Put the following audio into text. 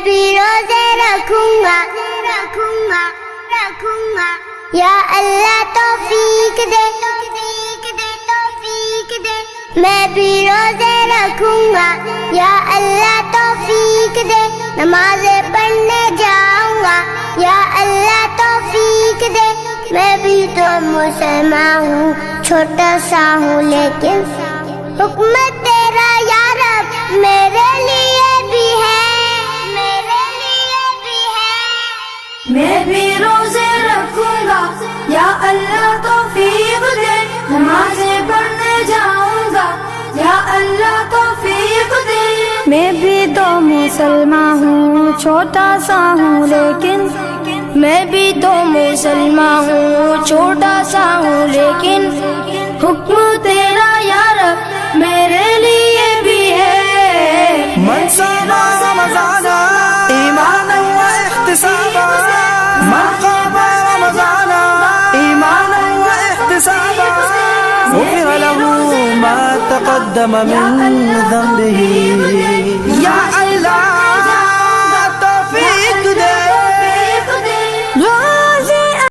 بھی روزے رکھوں گا یا اللہ توفیق دے میں بھی روزے رکھوں گا یا اللہ توفیق دے نمازیں پڑھنے جاؤں گا یا اللہ توفیق دے میں بھی تو مسلمان ہوں چھوٹا سا ہوں لیکن حکم تیرا یا رب میرے لیے بھی ہے میں بھی روزے رکھوں گا یا اللہ توفیق دے نمازیں پڑھنے جاؤں گا یا اللہ توفیق دے میں بھی تو مسلمان ہوں چھوٹا سا ہوں لیکن میں بھی تو مسلمان ہوں چھوٹا سا ہوں لیکن حکم تیرا یا رب میرے لیے بھی ہے من صام رمضان ایمانا واحتسابا من قام رمضان ایمانا واحتسابا غفر له ما تقدم من ذنبه یا